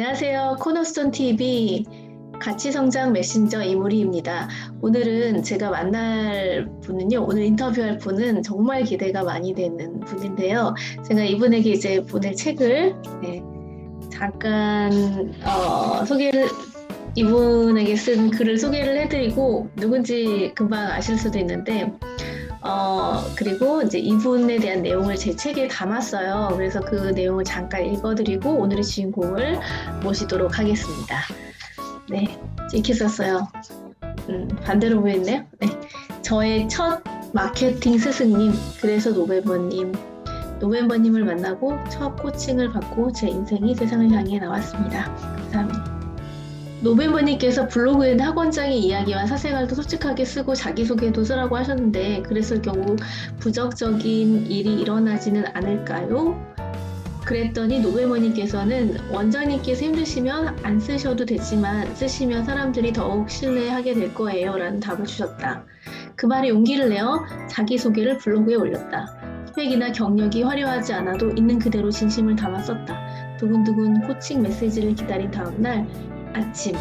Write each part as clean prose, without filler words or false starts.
안녕하세요. 코너스톤 TV 가치 성장 메신저 이무리입니다. 오늘은 제가 만날 분은요, 오늘 인터뷰할 분은 정말 기대가 많이 되는 분인데요. 제가 이분에게 이제 보낼 책을 잠깐 이분에게 쓴 글을 소개를 해드리고 누군지 금방 아실 수도 있는데 그리고 이제 이분에 대한 내용을 제 책에 담았어요. 그래서 그 내용을 잠깐 읽어드리고 오늘의 주인공을 모시도록 하겠습니다. 네, 이렇게 썼어요. 반대로 보였네요. 네, 저의 첫 마케팅 스승님, 그래서 노벤버님을 만나고 첫 코칭을 받고 제 인생이 세상을 향해 나왔습니다. 감사합니다. 노벤버님께서 블로그에는 학원장의 이야기와 사생활도 솔직하게 쓰고 자기소개도 쓰라고 하셨는데 그랬을 경우 부정적인 일이 일어나지는 않을까요? 그랬더니 노벤버님께서는 원장님께서 힘드시면 안 쓰셔도 되지만 쓰시면 사람들이 더욱 신뢰하게 될 거예요 라는 답을 주셨다. 그 말에 용기를 내어 자기소개를 블로그에 올렸다. 스펙이나 경력이 화려하지 않아도 있는 그대로 진심을 담아 썼다. 두근두근 코칭 메시지를 기다린 다음날 아침,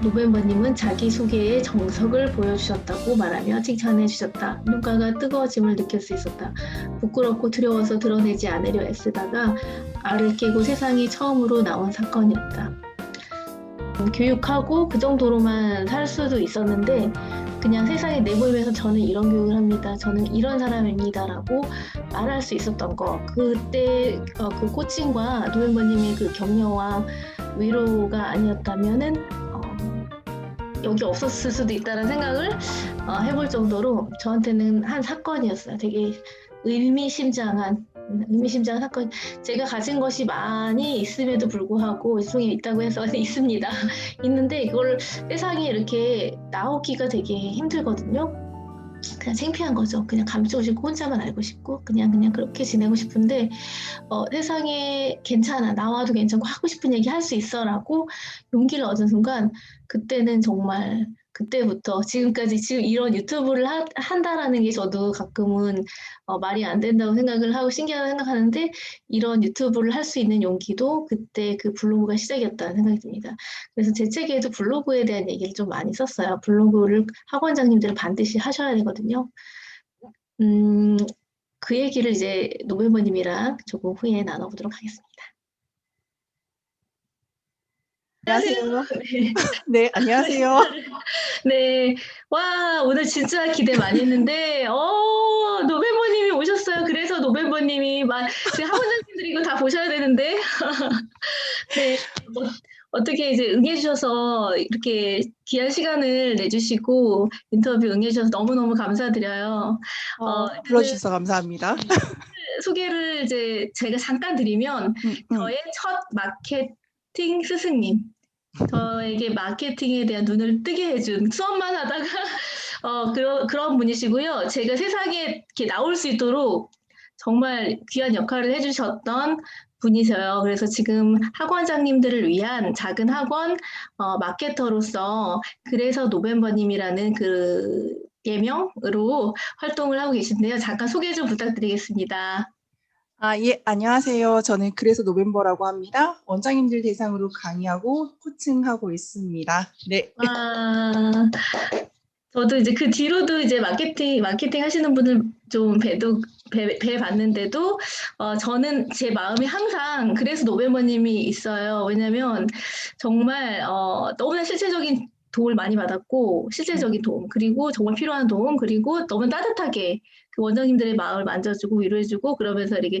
노벤버님은 자기소개의 정석을 보여주셨다고 말하며 칭찬해 주셨다. 눈가가 뜨거워짐을 느낄 수 있었다. 부끄럽고 두려워서 드러내지 않으려 애쓰다가 알을 깨고 세상에 처음으로 나온 사건이었다. 교육하고 그 정도로만 살 수도 있었는데 그냥 세상에 내보이면서 저는 이런 교육을 합니다. 저는 이런 사람입니다. 라고 말할 수 있었던 거. 그때 그 코칭과 노벤버님의 그 격려와 위로가 아니었다면은 여기 없었을 수도 있다는 생각을 해볼 정도로 저한테는 한 사건이었어요. 되게 의미심장한 사건. 제가 가진 것이 많이 있음에도 불구하고 세상에 있다고 해서 있습니다. 있는데 이걸 세상에 이렇게 나오기가 되게 힘들거든요. 그냥 창피한 거죠. 그냥 감추고 싶고 혼자만 알고 싶고 그냥 그렇게 지내고 싶은데 세상에 괜찮아. 나와도 괜찮고 하고 싶은 얘기 할 수 있어 라고 용기를 얻은 순간 그때는 정말 그때부터 지금까지 지금 이런 유튜브를 한다라는 게 저도 가끔은 말이 안 된다고 생각을 하고 신기하다고 생각하는데 이런 유튜브를 할 수 있는 용기도 그때 그 블로그가 시작이었다는 생각이 듭니다. 그래서 제 책에도 블로그에 대한 얘기를 좀 많이 썼어요. 블로그를 학원장님들은 반드시 하셔야 되거든요. 그 얘기를 이제 노벤버님이랑 조금 후에 나눠보도록 하겠습니다. 안녕하세요. 네, 안녕하세요. 네, 와, 오늘 진짜 기대 많이 했는데, 노벤버님이 오셨어요. 그래서 노벤버님이 지금 학원장님들이 이거 다 보셔야 되는데, 네, 어떻게 이제 응해주셔서 이렇게 귀한 시간을 내주시고 인터뷰 응해주셔서 너무너무 감사드려요. 불러주셔서 감사합니다. 소개를 이제 제가 잠깐 드리면, 저의 첫 마케팅 스승님, 저에게 마케팅에 대한 눈을 뜨게 해준 수업만 하다가 그런 분이시고요. 제가 세상에 이렇게 나올 수 있도록 정말 귀한 역할을 해주셨던 분이세요. 그래서 지금 학원장님들을 위한 작은 학원 마케터로서 그래서 노벤버님이라는 그 예명으로 활동을 하고 계신데요. 잠깐 소개 좀 부탁드리겠습니다. 예, 안녕하세요. 저는 그래서 노벤버라고 합니다. 원장님들 대상으로 강의하고 코칭하고 있습니다. 네. 저도 이제 그 뒤로도 이제 마케팅 하시는 분을 좀 뵈봤는데도, 저는 제 마음이 항상 그래서 노벤버님이 있어요. 왜냐면 정말, 너무나 실질적인 도움을 많이 받았고, 실질적인 도움, 그리고 정말 필요한 도움, 그리고 너무 따뜻하게 그 원장님들의 마음을 만져주고 위로해주고 그러면서 이렇게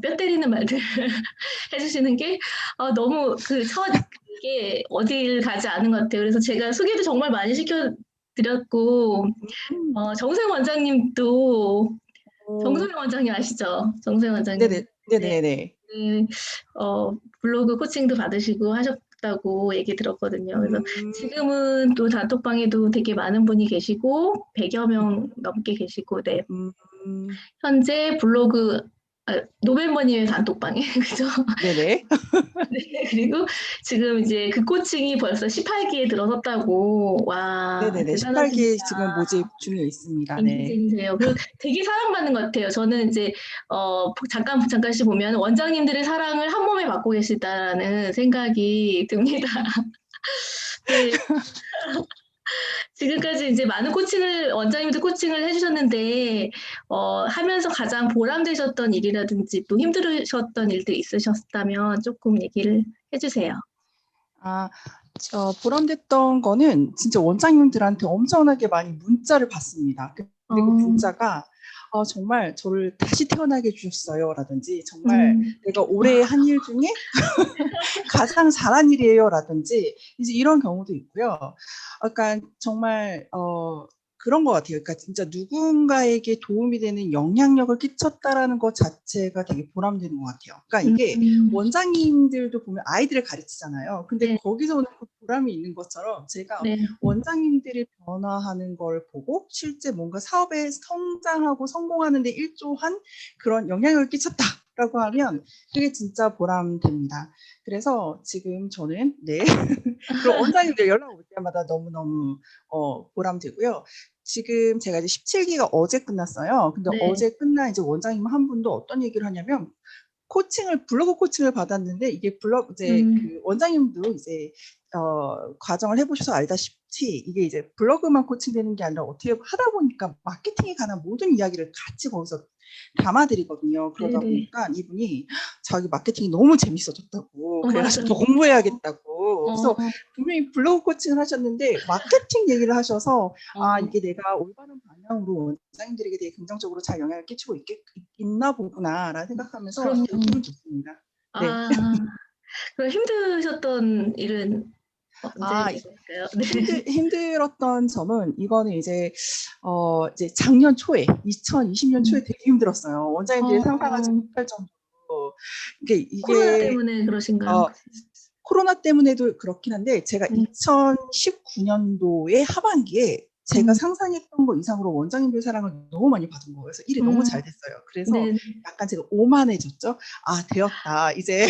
뼈 때리는 말들 해주시는 게, 너무 이게 어딜 가지 않은 것 같아요. 그래서 제가 소개도 정말 많이 드렸고 정생 원장님도 정소영 원장님 아시죠? 정소영 원장님. 네네. 네, 블로그 코칭도 받으시고 하셨다고 얘기 들었거든요. 그래서 지금은 또 단톡방에도 되게 많은 분이 계시고 100여 명 넘게 계시고 네. 현재 블로그 노멤버님의 단톡방에 그죠? 네네. 네, 그리고 지금 이제 그 코칭이 벌써 18기에 들어섰다고. 와, 네네네. 18기 대단하십니다. 지금 모집 중에 있습니다. 네. 인기쟁이세요. 그리고 되게 사랑받는 것 같아요. 저는 이제 잠깐씩 보면 원장님들의 사랑을 한 몸에 받고 계시다라는 생각이 듭니다. 네, 지금까지 이제 많은 원장님들 코칭을 해주셨는데, 하면서 가장 보람되셨던 일이라든지 또 힘들으셨던 일들이 있으셨다면 조금 얘기를 해주세요. 아, 보람됐던 거는 진짜 원장님들한테 엄청나게 많이 문자를 받습니다. 근데 그 어, 문자가 정말 저를 다시 태어나게 해주셨어요. 라든지 정말 음, 내가 올해 한 일 중에 가장 잘한 일이에요. 라든지 이제 이런 경우도 있고요. 약간 정말 그런 것 같아요. 그러니까 진짜 누군가에게 도움이 되는 영향력을 끼쳤다라는 것 자체가 되게 보람되는 것 같아요. 그러니까 이게 원장님들도 보면 아이들을 가르치잖아요. 근데 네, 거기서 오는 그 보람이 있는 것처럼 제가 네. 원장님들이 변화하는 걸 보고 실제 뭔가 사업에 성장하고 성공하는 데 일조한 그런 영향력을 끼쳤다라고 하면 그게 진짜 보람됩니다. 그래서 지금 저는 네 그럼 원장님들 연락 올 때마다 너무너무 보람되고요. 지금 제가 이제 17기가 어제 끝났어요. 근데 네. 어제 끝난 이제 원장님 한 분도 어떤 얘기를 하냐면 블로그 코칭을 받았는데 이게 이제 음, 그 원장님도 이제 과정을 해보셔서 알다시피 이게 이제 블로그만 코칭되는 게 아니라 어떻게 하다 보니까 마케팅에 관한 모든 이야기를 같이 거기서 담아드리거든요. 그러다 네네. 보니까 이분이 자기 마케팅이 너무 재밌어졌다고 그래가지고 맞아요. 더 공부해야겠다고 그래서 어, 분명히 블로그 코칭을 하셨는데 마케팅 얘기를 하셔서 아 어, 이게 내가 올바른 방향으로 원장님들에게 되게 긍정적으로 잘 영향을 끼치고 있나 보구나라는 생각하면서 그럼요. 되게 기분 좋습니다. 네. 아, 그럼 힘드셨던 일은 아, 언제일까요? 네. 힘들었던 점은 이거는 이제 작년 초에 2020년 초에 음, 되게 힘들었어요. 원장님들이 어, 상상하지 못할 정도로 코로나 이게 때문에 그러신가요? 어, 코로나 때문에도 그렇긴 한데 제가 네. 2019년도의 하반기에 제가 음, 상상했던 것 이상으로 원장님들 사랑을 너무 많이 받은 거예요. 그래서 일이 너무 음, 잘 됐어요. 그래서 네. 약간 제가 오만해졌죠. 아, 되었다. 이제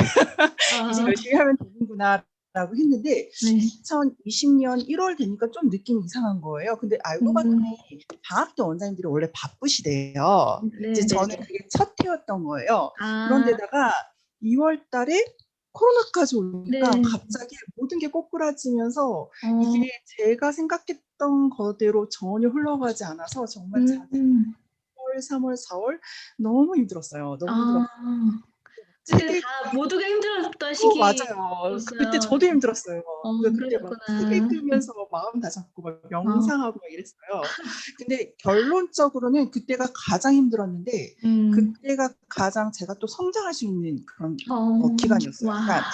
이제 아, 열심히 하면 되는구나. 라고 했는데 네. 2020년 1월 되니까 좀 느낌이 이상한 거예요. 근데 알고 음, 봤더니 방학 때 원장님들이 원래 바쁘시대요. 이제 저는 네네네. 그게 첫 해였던 거예요. 아, 그런데다가 2월 달에 코로나까지 오니까 네. 갑자기 모든 게 꼬꾸라지면서 이게 어, 제가 생각했던 거대로 전혀 흘러가지 않아서 정말 작년 음, 2월, 3월, 4월 너무 힘들었어요. 너무 아, 힘들었고 그때 책을 다 모두가 힘들었던 맞아요. 그때 시기였어요. 저도 힘들었어요. 그때 막 책 그러셨구나. 읽으면서 마음 다잡고 막 어, 명상하고 막 이랬어요. 근데 결론적으로는 그때가 가장 힘들었는데 음, 그때가 가장 제가 또 성장할 수 있는 그런 기간이었어요. 와, 그러니까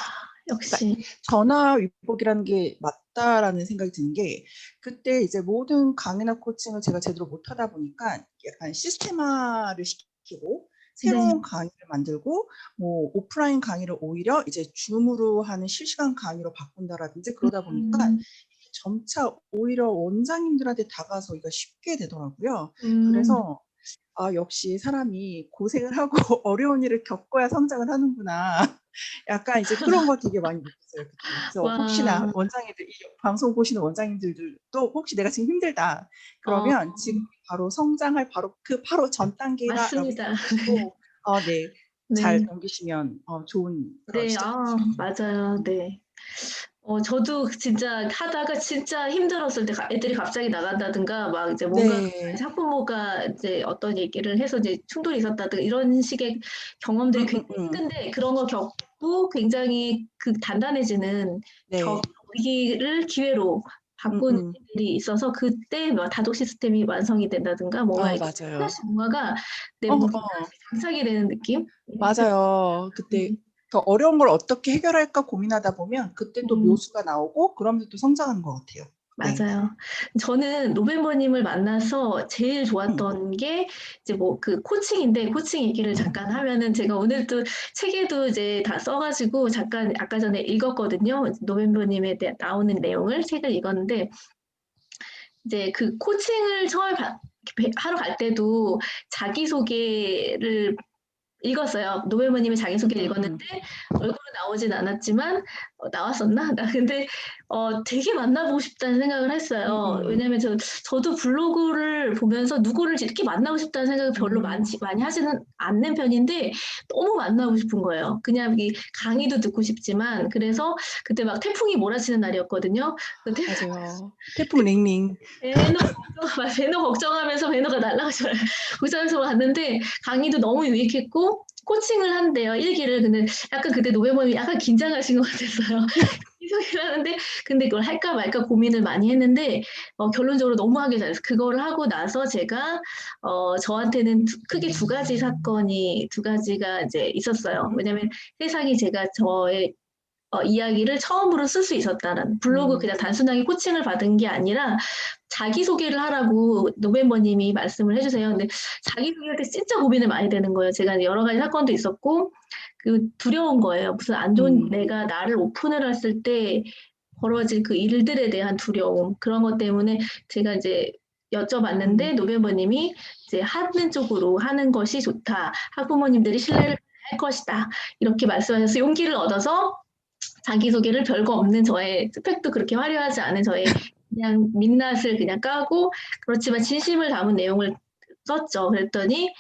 역시. 전화위복이라는 게 맞다라는 생각이 드는 게 그때 이제 모든 강의나 코칭을 제가 제대로 못하다 보니까 약간 시스템화를 시키고 네. 새로운 강의를 만들고 뭐 오프라인 강의를 오히려 이제 줌으로 하는 실시간 강의로 바꾼다라든지 그러다 보니까 음, 점차 오히려 원장님들한테 다가서기가 쉽게 되더라고요. 음, 그래서 아, 역시 사람이 고생을 하고 어려운 일을 겪어야 성장을 하는구나. 약간 이제 그런 거 되게 많이 느꼈어요, 그때. 그래서 혹시나 와, 원장님들, 이 방송 보시는 원장님들도 혹시 내가 지금 힘들다. 어, 그러면 지금 바로 성장할 바로 전 단계다라고 맞습니다. 생각하시고, 네. 잘 네. 넘기시면 좋은 그런 네, 시작이 될 수 있습니다. 맞아요. 네. 저도 진짜 하다가 진짜 힘들었을 때 애들이 갑자기 나간다든가 막 이제 뭔가 네. 학부모가 이제 어떤 얘기를 해서 이제 충돌이 있었다든가 이런 식의 경험들이 굉장히 힘든데 그런 거 겪고 굉장히 단단해지는 네. 위기를 기회로 바꾸는 일들이 있어서 그때 뭐 다독 시스템이 완성이 된다든가 뭔가 이렇게 맞아요. 하나씩 뭔가가 내 어, 몸에 어. 장착이 되는 느낌? 맞아요. 그때 더 어려운 걸 어떻게 해결할까 고민하다 보면 그때 또 음, 묘수가 나오고 그러면서 또 성장하는 것 같아요. 네. 맞아요. 저는 노ቬ버님을 만나서 제일 음, 좋았던 게 이제 뭐 그 코칭인데 코칭 얘기를 잠깐 하면은 제가 오늘 또 책에도 이제 다 써가지고 잠깐 아까 전에 읽었거든요. 노ቬ버님에 대해 나오는 내용을 책을 읽었는데 이제 그 코칭을 처음에 하러 갈 때도 자기소개를 읽었어요. 노벨모님의 자기소개를 음, 읽었는데 얼굴은 나오진 않았지만 나왔었나? 나 근데 되게 만나보고 싶다는 생각을 했어요. 음, 왜냐면 저도 블로그를 보면서 누구를 이렇게 만나고 싶다는 생각을 별로 음, 많이 하지는 않는 편인데 너무 만나고 싶은 거예요. 그냥 이 강의도 듣고 싶지만 그래서 그때 막 태풍이 몰아치는 날이었거든요. 근데 맞아요. 태풍 링링. 배너 걱정하면서 배너가 날아가서 걱정하면서 갔는데 강의도 너무 유익했고 코칭을 한대요, 일기를. 근데 약간 그때 노베모님이 약간 긴장하신 것 같았어요. 이소리를 하는데 근데 그걸 할까 말까 고민을 많이 했는데 결론적으로 너무 하기 잘했어요. 그거를 하고 나서 제가 저한테는 크게 두 가지가 이제 있었어요. 왜냐면 세상이 제가 저의 이야기를 처음으로 쓸 수 있었다는 블로그 음, 그냥 단순하게 코칭을 받은 게 아니라 자기소개를 하라고 노벤버님이 말씀을 해주세요. 근데 자기소개할 때 진짜 고민을 많이 되는 거예요. 제가 여러 가지 사건도 있었고 그 두려운 거예요. 무슨 안 좋은 음, 내가 나를 오픈을 했을 때 벌어질 그 일들에 대한 두려움 그런 것 때문에 제가 이제 음, 여쭤봤는데 노벤버님이 이제 하는 쪽으로 하는 것이 좋다. 학부모님들이 신뢰를 할 것이다. 이렇게 말씀하셔서 용기를 얻어서 자기소개를 별거 없는 저의 스펙도 그렇게 화려하지 않은 저의 그냥 민낯을 그냥 까고 그렇지만 진심을 담은 내용을 썼죠. 그랬더니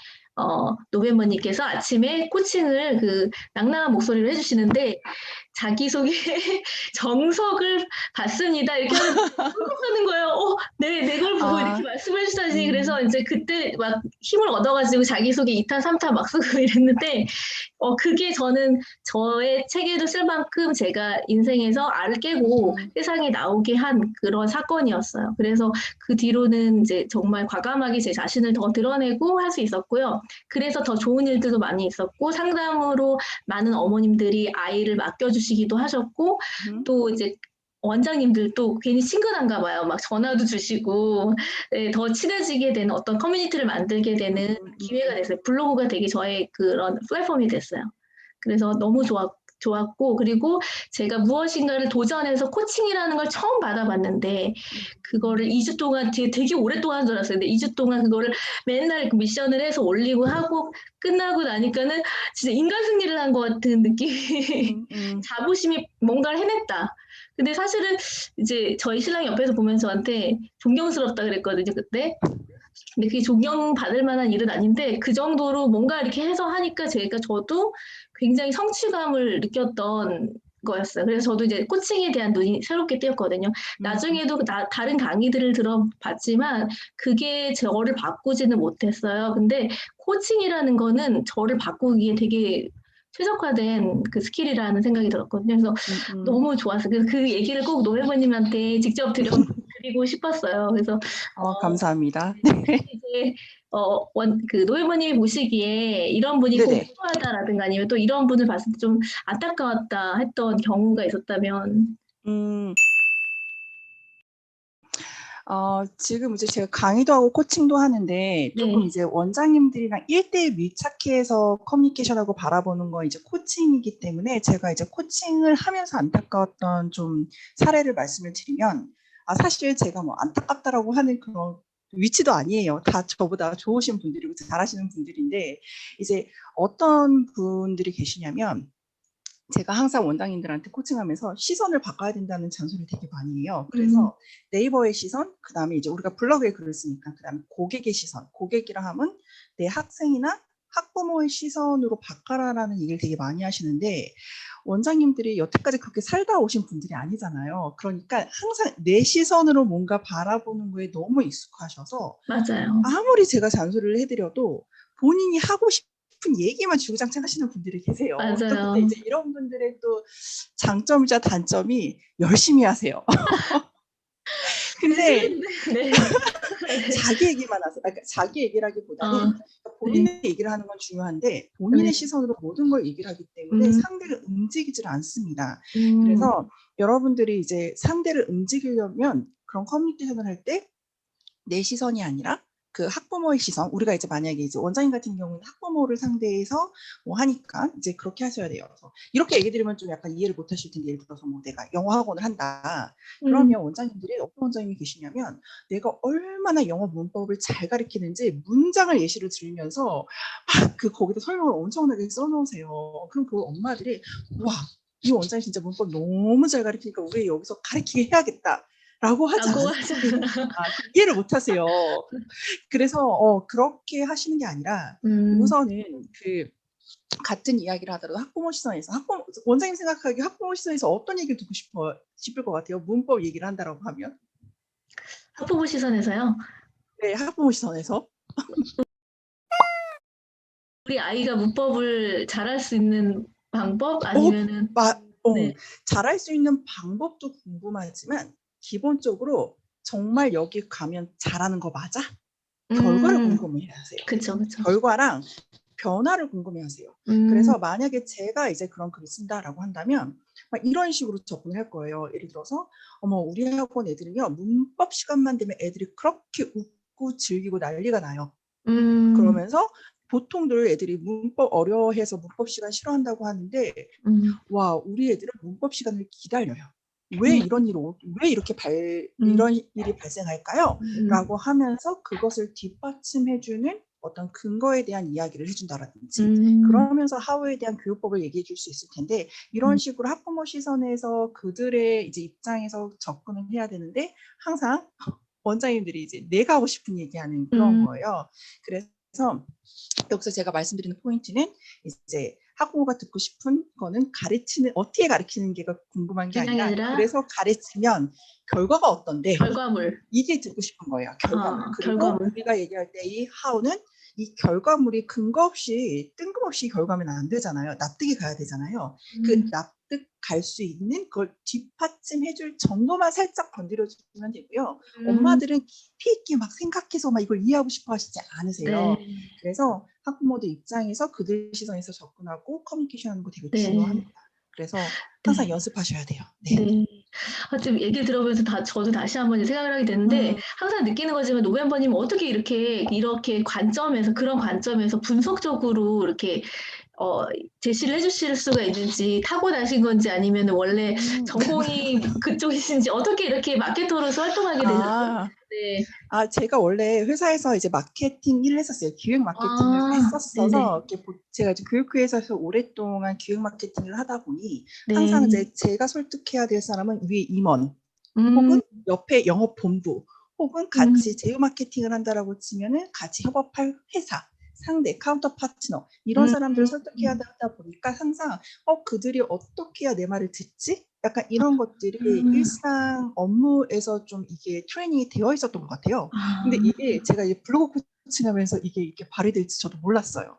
노벤버님께서 아침에 코칭을 그 낭낭한 목소리로 해주시는데 자기소개 정석을 받습니다. 이렇게 하는 거예요. 내 걸 보고 이렇게 아, 말씀해 주다니. 음, 그래서 이제 그때 막 힘을 얻어가지고 자기소개 2탄, 3탄 막 쓰고 이랬는데 그게 저는 저의 책에도 쓸 만큼 제가 인생에서 알을 깨고 음, 세상에 나오게 한 그런 사건이었어요. 그래서 그 뒤로는 이제 정말 과감하게 제 자신을 더 드러내고 할 수 있었고요. 그래서 더 좋은 일들도 많이 있었고 상담으로 많은 어머님들이 아이를 맡겨주시기도 하셨고 음, 또 이제 원장님들도 괜히 친근한가 봐요. 막 전화도 주시고 네, 더 친해지게 되는 어떤 커뮤니티를 만들게 되는 기회가 됐어요. 블로그가 되게 저의 그런 플랫폼이 됐어요. 그래서 너무 좋았고 그리고 제가 무엇인가를 도전해서 코칭이라는 걸 처음 받아봤는데 그거를 2주 동안 되게 오랫동안 한 줄 알았어요. 근데 2주 동안 그거를 맨날 그 미션을 해서 올리고 하고 끝나고 나니까는 진짜 인간 승리를 한 것 같은 느낌이 음, 음, 자부심이 뭔가를 해냈다. 근데 사실은 이제 저희 신랑이 옆에서 보면서 저한테 존경스럽다 그랬거든요, 그때. 근데 그게 존경받을 만한 일은 아닌데 그 정도로 뭔가 이렇게 해서 하니까 저도 굉장히 성취감을 느꼈던 거였어요. 그래서 저도 이제 코칭에 대한 눈이 새롭게 띄었거든요. 음, 나중에도 다른 강의들을 들어봤지만 그게 저를 바꾸지는 못했어요. 근데 코칭이라는 거는 저를 바꾸기에 되게 최적화된 그 스킬이라는 생각이 들었거든요. 그래서 음. 너무 좋았어요. 그래서 그 얘기를 꼭 노벨버님한테 직접 드리고 싶었어요. 그래서 어, 감사합니다. 혹시 이제 그 노회모님이 보시기에 이런 분이 꼭 네네. 필요하다라든가 아니면 또 이런 분을 봤을 때 좀 안타까웠다 했던 경우가 있었다면 음, 지금 이제 제가 강의도 하고 코칭도 하는데 조금 네, 이제 원장님들이랑 1대1 밀착해서 커뮤니케이션하고 바라보는 건 이제 코칭이기 때문에 제가 이제 코칭을 하면서 안타까웠던 좀 사례를 말씀을 드리면 사실 제가 뭐 안타깝다라고 하는 그런 위치도 아니에요. 다 저보다 좋으신 분들이고 잘하시는 분들인데 이제 어떤 분들이 계시냐면 제가 항상 원장님들한테 코칭하면서 시선을 바꿔야 된다는 잔소리를 되게 많이 해요. 음, 그래서 네이버의 시선, 그 다음에 이제 우리가 블로그에 글을 쓰니까 그 다음에 고객의 시선, 고객이라 하면 내 학생이나 학부모의 시선으로 바꿔라라는 얘기를 되게 많이 하시는데 원장님들이 여태까지 그렇게 살다 오신 분들이 아니잖아요. 그러니까 항상 내 시선으로 뭔가 바라보는 거에 너무 익숙하셔서 맞아요, 아무리 제가 잔소리를 해드려도 본인이 하고 싶은 얘기만 주구장창 하시는 분들이 계세요. 또 근데 맞아요. 이제 이런 분들의 또 장점이자 단점이 열심히 하세요. 근데 네, 자기 얘기만 하세요. 그러니까 자기 어, 얘기라기보다는 네, 본인의 얘기를 하는 건 중요한데 네, 본인의 시선으로 모든 걸 얘기를 하기 때문에 음, 상대를 움직이질 않습니다. 음, 그래서 여러분들이 이제 상대를 움직이려면 그런 커뮤니케이션을 할 때 내 시선이 아니라 그 학부모의 시선, 우리가 이제 만약에 이제 원장님 같은 경우는 학부모를 상대해서 뭐 하니까 이제 그렇게 하셔야 돼요. 그래서 이렇게 얘기 드리면 좀 약간 이해를 못 하실 텐데, 예를 들어서 뭐 내가 영어 학원을 한다. 음, 그러면 원장님들이 어떤 원장님이 계시냐면 내가 얼마나 영어 문법을 잘 가르치는지 문장을 예시를 들면서 그 거기다 설명을 엄청나게 써놓으세요. 그럼 그 엄마들이 와, 이 원장이 진짜 문법 너무 잘 가르치니까 우리 여기서 가르치게 해야겠다라고 하지 라고 않으세요. 이해를 못 하세요. 그래서 그렇게 하시는 게 아니라 우선은 그 같은 이야기를 하더라도 학부모 시선에서 원장님 생각하기에 학부모 시선에서 어떤 얘기를 듣고 싶을 것 같아요? 문법 얘기를 한다라고 하면. 학부모 시선에서요. 네, 학부모 시선에서. 우리 아이가 문법을 잘할 수 있는 방법 아니면은 네. 잘할 수 있는 방법도 궁금하지만 기본적으로 정말 여기 가면 잘하는 거 맞아? 결과를 궁금해하세요. 그쵸. 결과랑 변화를 궁금해하세요. 그래서 만약에 제가 이제 그런 글을 쓴다라고 한다면 막 이런 식으로 접근을 할 거예요. 예를 들어서 어머 우리 학원 애들은요 문법 시간만 되면 애들이 그렇게 웃고 즐기고 난리가 나요. 그러면서 보통들 애들이 문법 어려워해서 문법 시간 싫어한다고 하는데 와 우리 애들은 문법 시간을 기다려요. 왜 이런 일이 발생할까요? 라고 하면서 그것을 뒷받침해주는 어떤 근거에 대한 이야기를 해준다라든지 그러면서 하우에 대한 교육법을 얘기해 줄 수 있을 텐데 이런 식으로 학부모 시선에서 그들의 이제 입장에서 접근을 해야 되는데 항상 원장님들이 이제 내가 하고 싶은 얘기하는 그런 거예요. 그래서 여기서 제가 말씀드리는 포인트는 이제 학부모가 듣고 싶은 거는 어떻게 가르치는 게 궁금한 게 아니라 그래서 가르치면 결과가 어떤데 결과물 이게 듣고 싶은 거예요. 결과물. 그리고 결과물. 우리가 얘기할 때 이 how는 이 결과물이 근거 없이 뜬금없이 결과면 안 되잖아요. 납득이 가야 되잖아요. 그 납득 갈 수 있는 그걸 뒷받침해줄 정도만 살짝 건드려주면 되고요. 엄마들은 깊이 있게 막 생각해서 막 이걸 이해하고 싶어 하시지 않으세요. 네. 그래서 학부모들 입장에서 그들 시선에서 접근하고 커뮤니케이션하는 거 되게 중요합니다. 그래서 항상 연습하셔야 돼요. 네. 좀 얘기 들어보면서 저도 다시 한번 생각을 하게 되는데 항상 느끼는 거지만 노벤버님 어떻게 이렇게 그런 관점에서 분석적으로 이렇게 제시를 해주실 수가 있는지 타고나신 건지 아니면 원래 전공이 그쪽이신지 어떻게 이렇게 마케터로서 활동하게 되셨어요? 네. 제가 원래 회사에서 이제 마케팅 일을 했었어요. 기획 마케팅을 했었어서 제가 이제 교육회사에서 오랫동안 기획 마케팅을 하다 보니 항상 이제 제가 설득해야 될 사람은 위에 임원 혹은 옆에 영업 본부 혹은 같이 제휴 마케팅을 한다라고 치면은 같이 협업할 회사 상대 카운터 파트너 이런 사람들을 설득해야 하다 보니까 항상 그들이 어떻게 해야 내 말을 듣지? 약간 이런 것들이 일상 업무에서 좀 이게 트레이닝이 되어 있었던 것 같아요. 근데 이게 제가 이제 블로그 코칭하면서 이게 이렇게 발휘될지 저도 몰랐어요.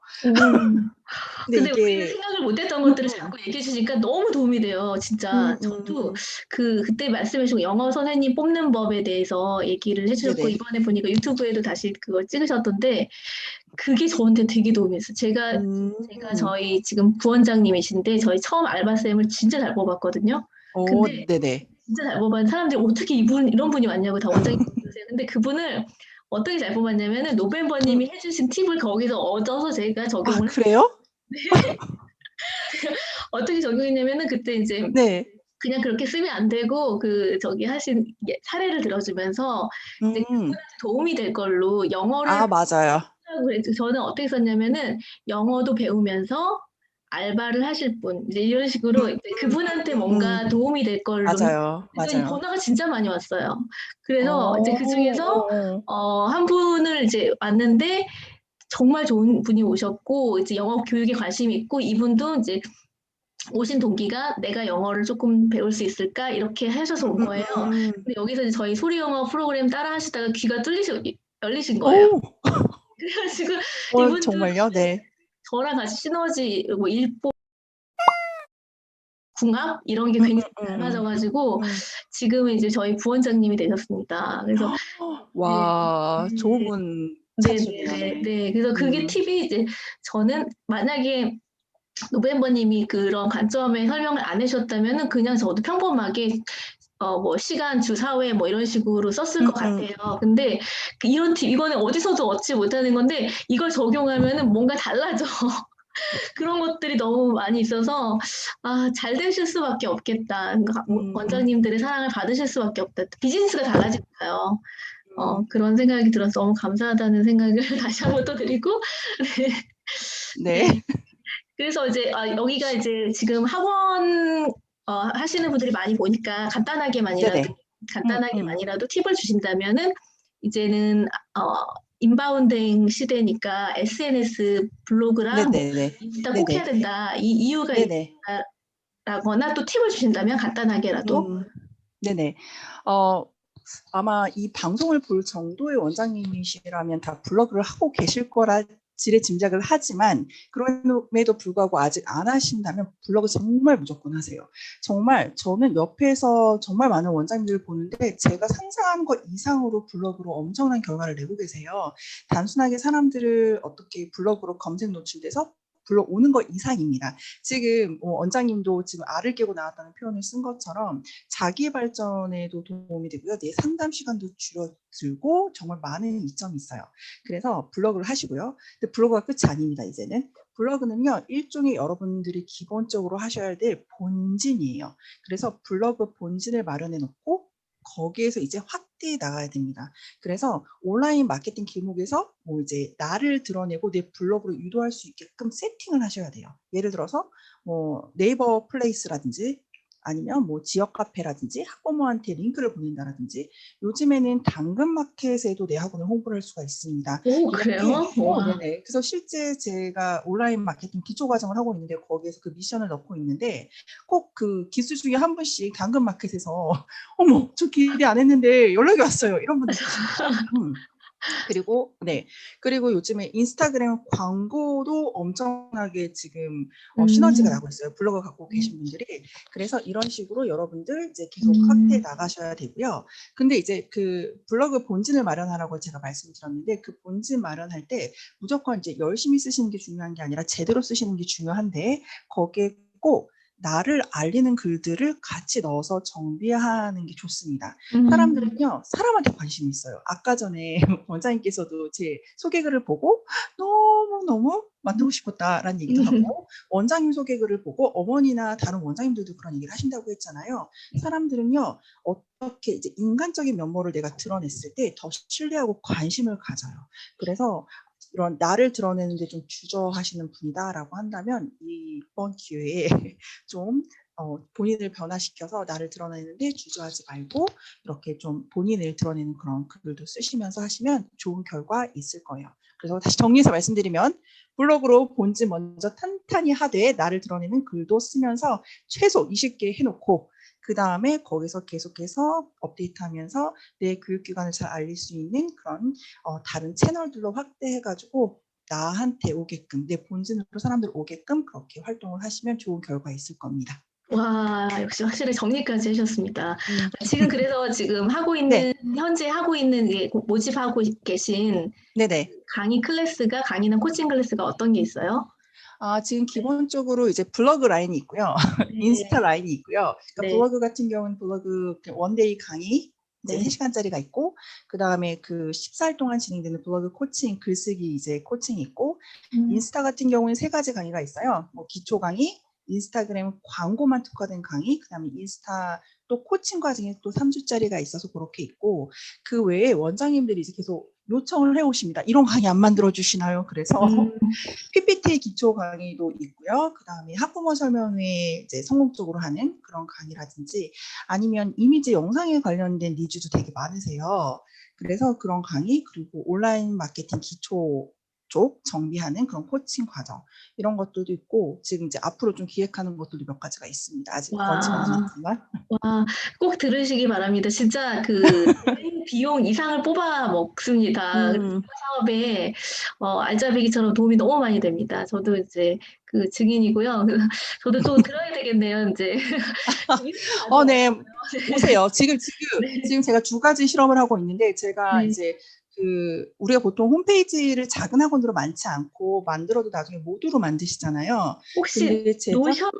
근데 우리는 생각을 못했던 것들을 자꾸 얘기해 주시니까 너무 도움이 돼요. 진짜 저도 그때 말씀해 주신 영어 선생님 뽑는 법에 대해서 얘기를 해주셨고 이번에 보니까 유튜브에도 다시 그걸 찍으셨던데 그게 저한테 되게 도움이 됐어요. 제가 저희 지금 부원장님이신데 저희 처음 알바쌤을 진짜 잘 뽑았거든요. 근데 진짜 잘 뽑았는데 사람들이 어떻게 이런 분이 왔냐고 다 원장님이세요. 근데 그분을 어떻게 잘 뽑았냐면은 노벤버님이 해주신 팁을 거기서 얻어서 제가 적용을 그래요? 네. 어떻게 적용했냐면은 그때 이제 그냥 그렇게 쓰면 안 되고 하신 사례를 들어주면서 이제 그분한테 도움이 될 걸로 영어를 맞아요. 저는 어떻게 썼냐면은 영어도 배우면서 알바를 하실 분 이제 이런 식으로 이제 그분한테 뭔가 도움이 될 걸로 맞아요. 번호가 진짜 많이 왔어요. 그래서 이제 그 중에서 한 분을 이제 왔는데 정말 좋은 분이 오셨고 이제 영어 교육에 관심이 있고 이분도 이제 오신 동기가 내가 영어를 조금 배울 수 있을까 이렇게 하셔서 온 거예요. 근데 여기서 이제 저희 소리 영어 프로그램 따라 하시다가 귀가 열리신 거예요. 그래가지고 이분도 정말요? 네. 저랑 같이 시너지 일본 궁합 이런 게 굉장히 잘 맞아가지고 지금은 이제 저희 부원장님이 되셨습니다. 그래서 와 좋은 분 찾으셨네요. 네. 그래서 그게 팁이 이제 저는 만약에 노벤버님이 그런 관점에 설명을 안 해주셨다면은 그냥 저도 평범하게 뭐 시간 주 4회 뭐 이런 식으로 썼을 것 같아요. 근데 이런 팁 이거는 어디서도 얻지 못하는 건데 이걸 적용하면은 뭔가 달라져. 그런 것들이 너무 많이 있어서 잘 되실 수밖에 없겠다. 그러니까 원장님들의 사랑을 받으실 수밖에 없다. 비즈니스가 달라지니까요. 그런 생각이 들어서 너무 감사하다는 생각을 다시 한번 또 드리고 네. 네. 네. 그래서 이제 여기가 이제 지금 학원 하시는 분들이 많이 보니까 네네. 간단하게만이라도 팁을 주신다면은 이제는 인바운딩 시대니까 SNS 블로그랑 뭐 네네네. 인스타 꼭 해야 네네. 된다. 이 이유가 네네. 있다라거나 또 팁을 주신다면 간단하게라도. 네네. 어, 아마 이 방송을 볼 정도의 원장님이시라면 다 블로그를 하고 계실 거라 지레 짐작을 하지만 그럼에도 불구하고 아직 안 하신다면 블로그 정말 무조건 하세요. 정말 저는 옆에서 정말 많은 원장님들을 보는데 제가 상상한 것 이상으로 블로그로 엄청난 결과를 내고 계세요. 단순하게 사람들을 어떻게 블로그로 검색 노출돼서 불러오는 것 이상입니다. 지금 원장님도 지금 알을 깨고 나왔다는 표현을 쓴 것처럼 자기 발전에도 도움이 되고요. 내 상담 시간도 줄어들고 정말 많은 이점이 있어요. 그래서 블로그를 하시고요. 근데 블로그가 끝이 아닙니다. 이제는. 블로그는요. 일종의 여러분들이 기본적으로 하셔야 될 본진이에요. 그래서 블로그 본진을 마련해 놓고 거기에서 이제 확대해 나가야 됩니다. 그래서 온라인 마케팅 길목에서 뭐 이제 나를 드러내고 내 블로그로 유도할 수 있게끔 세팅을 하셔야 돼요. 예를 들어서 뭐 네이버 플레이스라든지 아니면 뭐 지역 카페라든지 학부모한테 링크를 보낸다라든지 요즘에는 당근마켓에도 내 학원을 홍보를 할 수가 있습니다. 오, 이렇게 그래요? 와. 네네. 그래서 실제 제가 온라인 마케팅 기초 과정을 하고 있는데 거기에서 그 미션을 넣고 있는데 꼭 그 기수 중에 한 분씩 당근마켓에서 어머 저 기대 안 했는데 연락이 왔어요. 이런 분들 계십니다. 그리고 네. 그리고 요즘에 인스타그램 광고도 엄청나게 지금 시너지가 음. 나고 있어요. 블로그 갖고 계신 분들이. 그래서 이런 식으로 여러분들 이제 계속 확대해 음. 나가셔야 되고요. 근데 이제 그 블로그 본진을 마련하라고 제가 말씀드렸는데 그 본진 마련할 때 무조건 이제 열심히 쓰시는 게 중요한 게 아니라 제대로 쓰시는 게 중요한데 거기에 꼭 나를 알리는 글들을 같이 넣어서 정비하는 게 좋습니다. 음. 사람들은요, 사람한테 관심이 있어요. 아까 전에 원장님께서도 제 소개글을 보고 너무너무 만나고 싶었다라는 얘기도 하고, 원장님 소개글을 보고 어머니나 다른 원장님들도 그런 얘기를 하신다고 했잖아요. 사람들은요, 어떻게 이제 인간적인 면모를 내가 드러냈을 때 더 신뢰하고 관심을 가져요. 그래서 이런 나를 드러내는데 좀 주저하시는 분이다라고 한다면 이번 기회에 좀 본인을 변화시켜서 나를 드러내는데 주저하지 말고 이렇게 좀 본인을 드러내는 그런 글도 쓰시면서 하시면 좋은 결과 있을 거예요. 그래서 다시 정리해서 말씀드리면 블로그로 본질 먼저 탄탄히 하되 나를 드러내는 글도 쓰면서 최소 20개 해놓고 그 다음에 거기서 계속해서 업데이트하면서 내 교육기관을 잘 알릴 수 있는 그런 다른 채널들로 확대해가지고 나한테 오게끔 내 본진으로 사람들 오게끔 그렇게 활동을 하시면 좋은 결과 있을 겁니다. 와, 역시 확실히 정리까지 해주셨습니다. 지금 그래서 지금 네, 현재 하고 있는 모집하고 계신 네네. 강의나 코칭 클래스가 어떤 게 있어요? 지금 기본적으로 이제 블로그 라인이 있고요. 인스타 네, 라인이 있고요. 그러니까 네, 블로그 같은 경우는 블로그 원데이 강의 이제 네. 3시간짜리가 있고 그다음에 그 14일 동안 진행되는 블로그 코칭 글쓰기 이제 코칭이 있고 음, 인스타 같은 경우는 3가지 강의가 있어요. 뭐 기초 강의, 인스타그램 광고만 특화된 강의, 그다음에 인스타 또 코칭 과정에 또 3주짜리가 있어서 그렇게 있고 그 외에 원장님들이 이제 계속 요청을 해오십니다. 이런 강의 안 만들어 주시나요? 그래서 음, PPT 기초 강의도 있고요. 그다음에 학부모 설명회 이제 성공적으로 하는 그런 강의라든지 아니면 이미지 영상에 관련된 니즈도 되게 많으세요. 그래서 그런 강의 그리고 온라인 마케팅 기초 쪽 정비하는 그런 코칭 과정 이런 것들도 있고 지금 이제 앞으로 좀 기획하는 것들도 몇 가지가 있습니다. 아직 런칭은 안 와, 했지만. 와, 꼭 들으시기 바랍니다. 진짜 그 비용 이상을 뽑아 먹습니다. 음, 사업에 알짜배기처럼 도움이 너무 많이 됩니다. 저도 이제 그 증인이고요. 저도 또 들어야 되겠네요. 이제 재밌는 거 아직 네. 없어요. 오세요. 지금 제가 2가지 실험을 하고 있는데 제가 네. 이제 우리가 보통 홈페이지를 작은 학원으로 많지 않고 만들어도 나중에 모듈로 만드시잖아요. 혹시 근데 제가 노션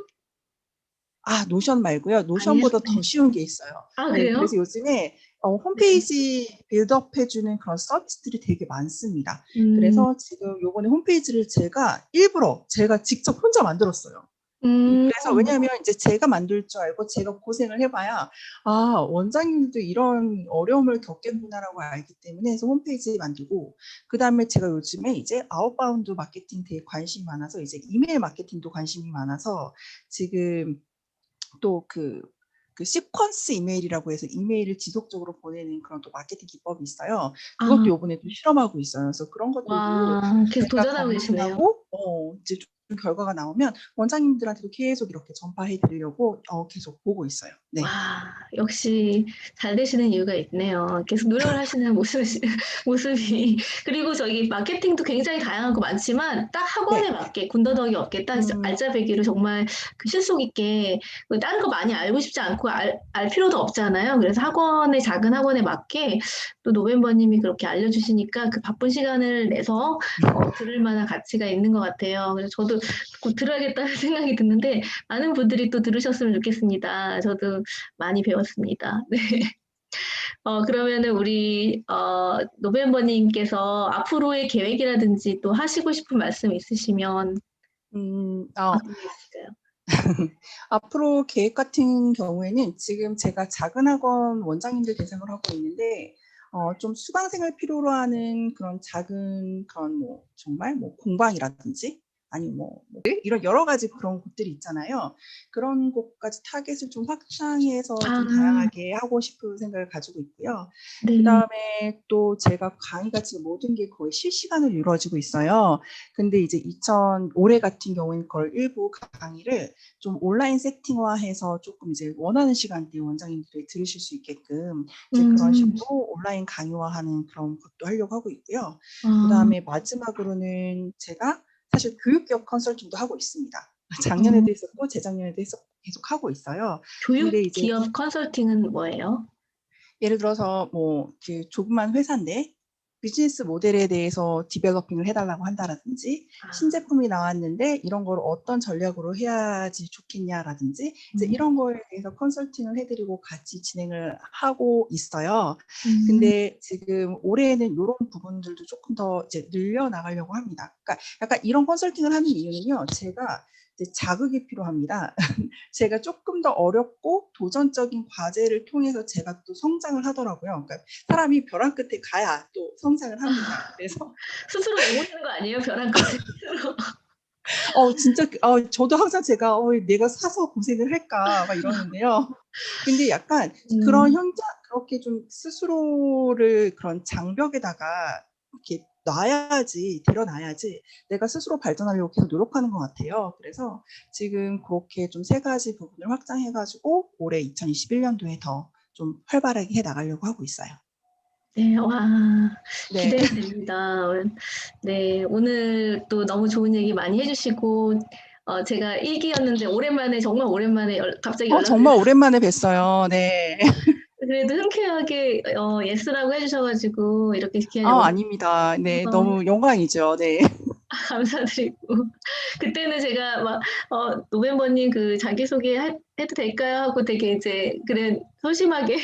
노션 말고요. 아니에요? 노션보다 더 네. 쉬운 게 있어요. 아, 네, 그래요? 그래서 요즘에 네. 홈페이지 빌드업 해주는 그런 서비스들이 되게 많습니다. 음, 그래서 지금 요번에 홈페이지를 제가 일부러 제가 직접 혼자 만들었어요. 음, 그래서 왜냐하면 이제 제가 만들 줄 알고 제가 고생을 해봐야 아 원장님도 이런 어려움을 겪겠구나라고 알기 때문에 해서 홈페이지 만들고 그 다음에 제가 요즘에 이제 아웃바운드 마케팅 되게 관심이 많아서 이제 이메일 마케팅도 관심이 많아서 지금 또 그 시퀀스 이메일이라고 해서 이메일을 지속적으로 보내는 그런 또 마케팅 기법이 있어요. 그것도 아, 요번에 또 실험하고 있어요. 그래서 그런 것들도 와, 계속 제가 도전하고 계시네요. 검증하고 이제 좀 결과가 나오면 원장님들한테도 계속 이렇게 전파해 드리려고 계속 보고 있어요. 네. 와, 역시 잘 되시는 이유가 있네요. 계속 노력을 하시는 모습이. 그리고 저기 마케팅도 굉장히 다양하고 많지만 딱 네. 학원에 맞게 군더더기 없게 딱 음, 알짜배기로 정말 그 실속 있게 그 다른 거 많이 알고 싶지 않고 알 필요도 없잖아요. 그래서 작은 학원에 맞게 또 노벤버님이 그렇게 알려주시니까 그 바쁜 시간을 내서 들을 만한 가치가 있는 것 같아요. 그래서 저도 꼭 들어야겠다는 생각이 드는데 많은 분들이 또 들으셨으면 좋겠습니다. 저도 많이 배웠습니다. 네. 그러면은 우리 노벤버님께서 앞으로의 계획이라든지 또 하시고 싶은 말씀 있으시면 음, 어, 어떤 게 있을까요? 앞으로 계획 같은 경우에는 지금 제가 작은 학원 원장님들 대상으로 하고 있는데 좀 수강생을 필요로 하는 그런 작은 그런 뭐 정말 뭐 공방이라든지 아니면 뭐 이런 여러 가지 그런 곳들이 있잖아요. 그런 곳까지 타겟을 좀 확장해서 아, 좀 다양하게 하고 싶은 생각을 가지고 있고요. 그 네. 다음에 또 제가 강의가 지금 모든 게 거의 실시간으로 이루어지고 있어요. 근데 이제 올해 같은 경우에는 그걸 일부 강의를 좀 온라인 세팅화해서 조금 이제 원하는 시간대에 원장님들이 들으실 수 있게끔 이제 그런 음, 식으로 온라인 강의화하는 그런 것도 하려고 하고 있고요. 그 아, 다음에 마지막으로는 제가 사실 교육기업 컨설팅도 하고 있습니다. 어, 작년에도 했었고 재작년에도 계속 하고 있어요. 교육 근데 이제 기업 컨설팅은 뭐예요? 예를 들어서 뭐 그 조그만 회사인데 비즈니스 모델에 대해서 디벨로핑을 해달라고 한다라든지 아, 신제품이 나왔는데 이런 걸 어떤 전략으로 해야지 좋겠냐라든지 이제 음, 이런 거에 대해서 컨설팅을 해드리고 같이 진행을 하고 있어요. 음, 근데 지금 올해에는 이런 부분들도 조금 더 이제 늘려 나가려고 합니다. 그러니까 약간 이런 컨설팅을 하는 이유는요, 제가 이제 자극이 필요합니다. 제가 조금 더 어렵고 도전적인 과제를 통해서 제가 또 성장을 하더라고요. 그러니까 사람이 벼랑 끝에 가야 또 성장을 합니다. 그래서 스스로 내모시는 거 아니에요? 벼랑 끝에 스스로. 진짜 저도 항상 제가 내가 사서 고생을 할까 막 이러는데요. 근데 약간 그런 음, 현장 그렇게 좀 스스로를 그런 장벽에다가 이렇게 데려놔야지 내가 스스로 발전하려고 계속 노력하는 것 같아요. 그래서 지금 그렇게 좀 세 가지 부분을 확장해가지고 올해 2021년도에 더 좀 활발하게 해 나가려고 하고 있어요. 네, 와, 네. 기대가 됩니다. 네, 오늘 또 너무 좋은 얘기 많이 해주시고, 제가 일기였는데 오랜만에, 정말 오랜만에 갑자기 정말 연락드려서 오랜만에 뵀어요. 네. 그래도 흔쾌하게 예스라고 해주셔가지고 이렇게 귀한 영상 아닙니다. 네, 주셔서 너무 영광이죠. 네. 감사드리고 그때는 제가 막 노멤버님 그 자기소개 해도 될까요? 하고 되게 이제 그래 소심하게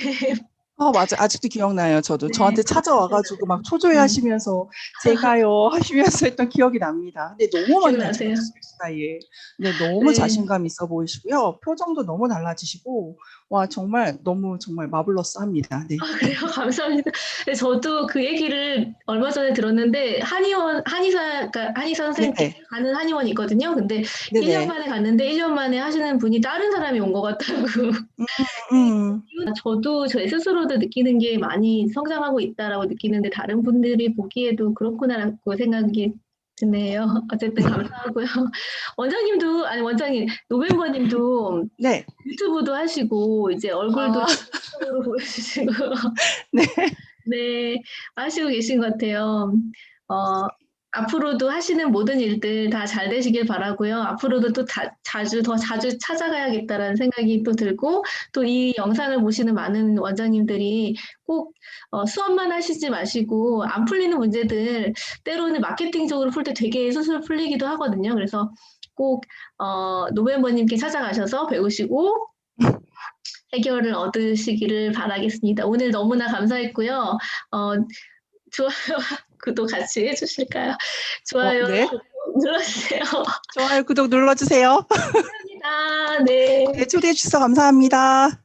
맞아. 아직도 기억나요. 저도. 네, 저한테 찾아와가지고 막 초조해 음, 하시면서 제가요 하시면서 했던 기억이 납니다. 근데 너무 많이 기억나세요? 발전하셨어요, 그 사이에. 네, 너무 네. 자신감 있어 보이시고요. 표정도 너무 달라지시고, 와, 정말 너무 정말 마블러스 합니다. 네. 그래요? 감사합니다. 네, 저도 그 얘기를 얼마 전에 들었는데, 그러니까 한의사 선생님께 네네. 가는 한의원이 있거든요. 근데 1년 네네. 만에 갔는데 1년 만에 하시는 분이 다른 사람이 온 것 같다고. 음, 음. 저도 제 스스로도 느끼는 게 많이 성장하고 있다라고 느끼는데, 다른 분들이 보기에도 그렇구나라고 생각이 드네요. 어쨌든 감사하고요. 원장님도, 아니, 원장님, 노멤버님도 네. 유튜브도 하시고, 이제 얼굴도 아, 적극적으로 보여주시고, 네. 네, 하시고 계신 것 같아요. 어, 앞으로도 하시는 모든 일들 다 잘 되시길 바라고요. 앞으로도 또 더 자주 찾아가야겠다라는 생각이 또 들고, 또 이 영상을 보시는 많은 원장님들이 꼭 수업만 하시지 마시고, 안 풀리는 문제들, 때로는 마케팅적으로 풀 때 되게 스스로 풀리기도 하거든요. 그래서 꼭, 노멤버님께 찾아가셔서 배우시고, 해결을 얻으시기를 바라겠습니다. 오늘 너무나 감사했고요. 어, 좋아요와 구독 같이 해주실까요? 좋아요 네. 눌러주세요. 좋아요, 구독 눌러주세요. 아, 네. 네, 초대해 주셔서 감사합니다.